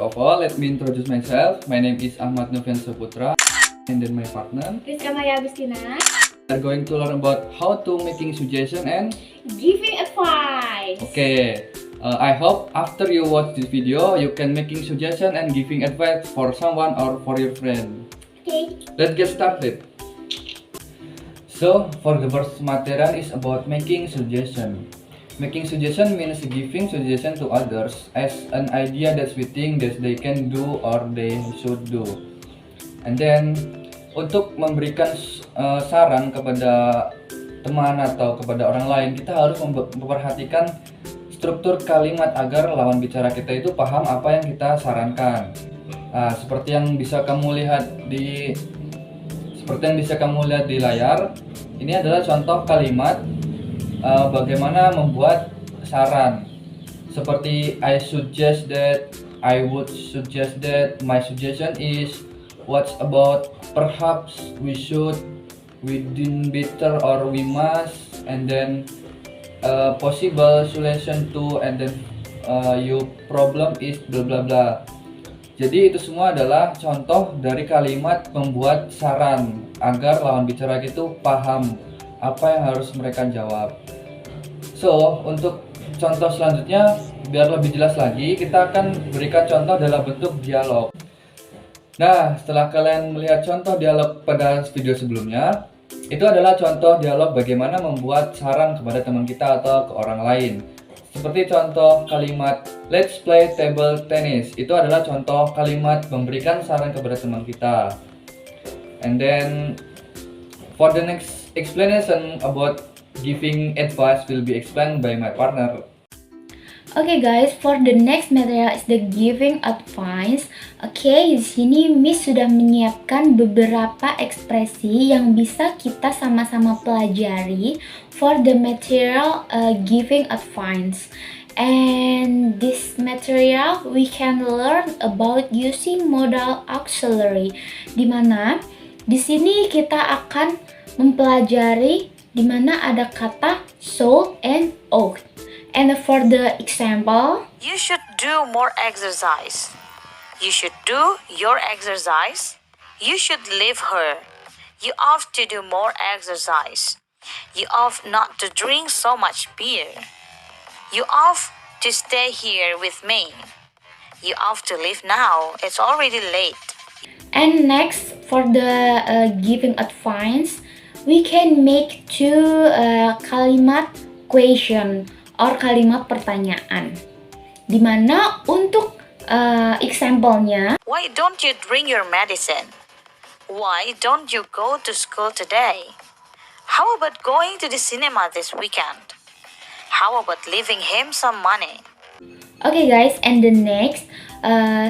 of all, let me introduce myself. My name is Ahmad Novian Saputra, and then my partner. Rizka Maya Agustina. We are going to learn about how to making suggestion and Giving advice. okay. I hope after you watch this video, you can making suggestion and giving advice for someone or for your friend. Okay. Let's get started. So, for the first material is about making suggestion. Making suggestion means giving suggestion to others as an idea that we think that they can do or they should do. And then, untuk memberikan saran kepada teman atau kepada orang lain, kita harus memperhatikan struktur kalimat agar lawan bicara kita itu paham apa yang kita sarankan. Nah, seperti yang bisa kamu lihat di layar, ini adalah contoh kalimat bagaimana membuat saran. Seperti I suggest that, I would suggest that, my suggestion is, what's about, perhaps, we should, we didn't better, or we must, and then possible solution to, and then your problem is bla bla bla. Jadi itu semua adalah contoh dari kalimat membuat saran agar lawan bicara itu paham apa yang harus mereka jawab. So, untuk contoh selanjutnya biar lebih jelas lagi, kita akan berikan contoh dalam bentuk dialog. Nah, setelah kalian melihat contoh dialog pada video sebelumnya, itu adalah contoh dialog bagaimana membuat saran kepada teman kita atau ke orang lain. Seperti contoh kalimat let's play table tennis, itu adalah contoh kalimat memberikan saran kepada teman kita. And then for the next explanation about giving advice will be explained by my partner. Okay guys, for the next material is the giving advice. Okay, di sini Miss sudah menyiapkan beberapa ekspresi yang bisa kita sama-sama pelajari for the material giving advice. And this material we can learn about using modal auxiliary, dimana di sini kita akan mempelajari dimana ada kata so and ought. And for the example, you should do more exercise. You should do your exercise. You should leave her. You ought to do more exercise. You ought not to drink so much beer. You ought to stay here with me. You ought to leave now. It's already late. And next, for the giving advice, we can make two kalimat question or kalimat pertanyaan. Dimana untuk example-nya, why don't you drink your medicine? Why don't you go to school today? How about going to the cinema this weekend? How about leaving him some money? Okay guys, and the next,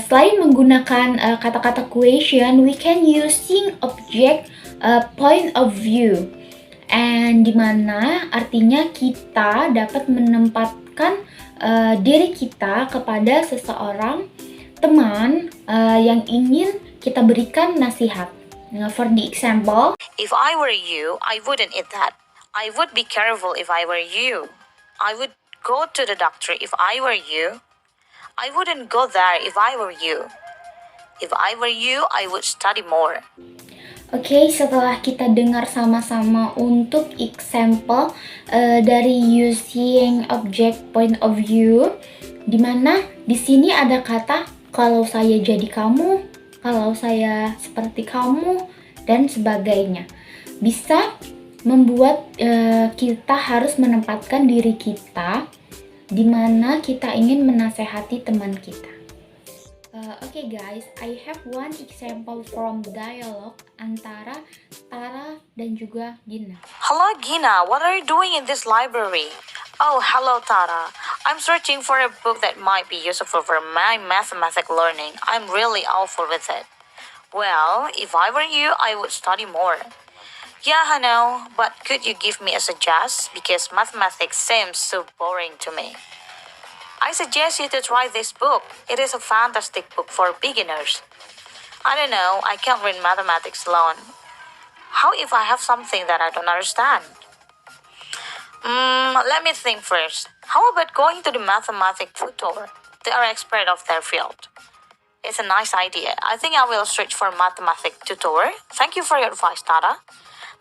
selain menggunakan kata-kata question, we can using object point of view. And dimana artinya kita dapat menempatkan diri kita kepada seseorang teman yang ingin kita berikan nasihat. For the example, if I were you, I wouldn't eat that. I would be careful if I were you. I would go to the doctor if I were you. I wouldn't go there if I were you. If I were you, I would study more. Oke, setelah kita dengar sama-sama untuk example dari using object point of view, dimana di sini ada kata kalau saya jadi kamu, kalau saya seperti kamu, dan sebagainya. Bisa membuat kita harus menempatkan diri kita dimana kita ingin menasehati teman kita. Okay guys, I have one example from dialogue antara Tara dan juga Gina. Hello Gina, what are you doing in this library? Oh, hello Tara. I'm searching for a book that might be useful for my mathematics learning. I'm really awful with it. Well, if I were you, I would study more. Yeah, I know, but could you give me a suggestion? Because mathematics seems so boring to me. I suggest you to try this book. It is a fantastic book for beginners. I don't know, I can't read mathematics alone. How if I have something that I don't understand? Let me think first. How about going to the mathematics tutor? They are expert of their field. It's a nice idea. I think I will search for mathematics tutor. Thank you for your advice, Tara.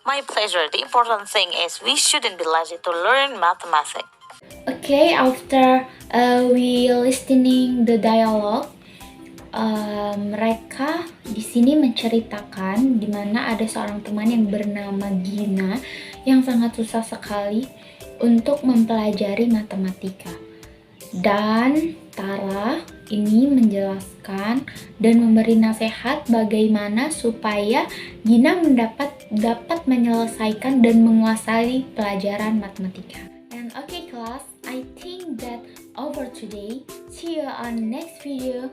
My pleasure. The important thing is we shouldn't be lazy to learn mathematics. Okay, after we listening the dialogue, mereka di sini menceritakan di mana ada seorang teman yang bernama Gina yang sangat susah sekali untuk mempelajari matematika. Dan Tara ini menjelaskan dan memberi nasihat bagaimana supaya Gina dapat menyelesaikan dan menguasai pelajaran matematika. And okay class, I think that over today. See you on next video.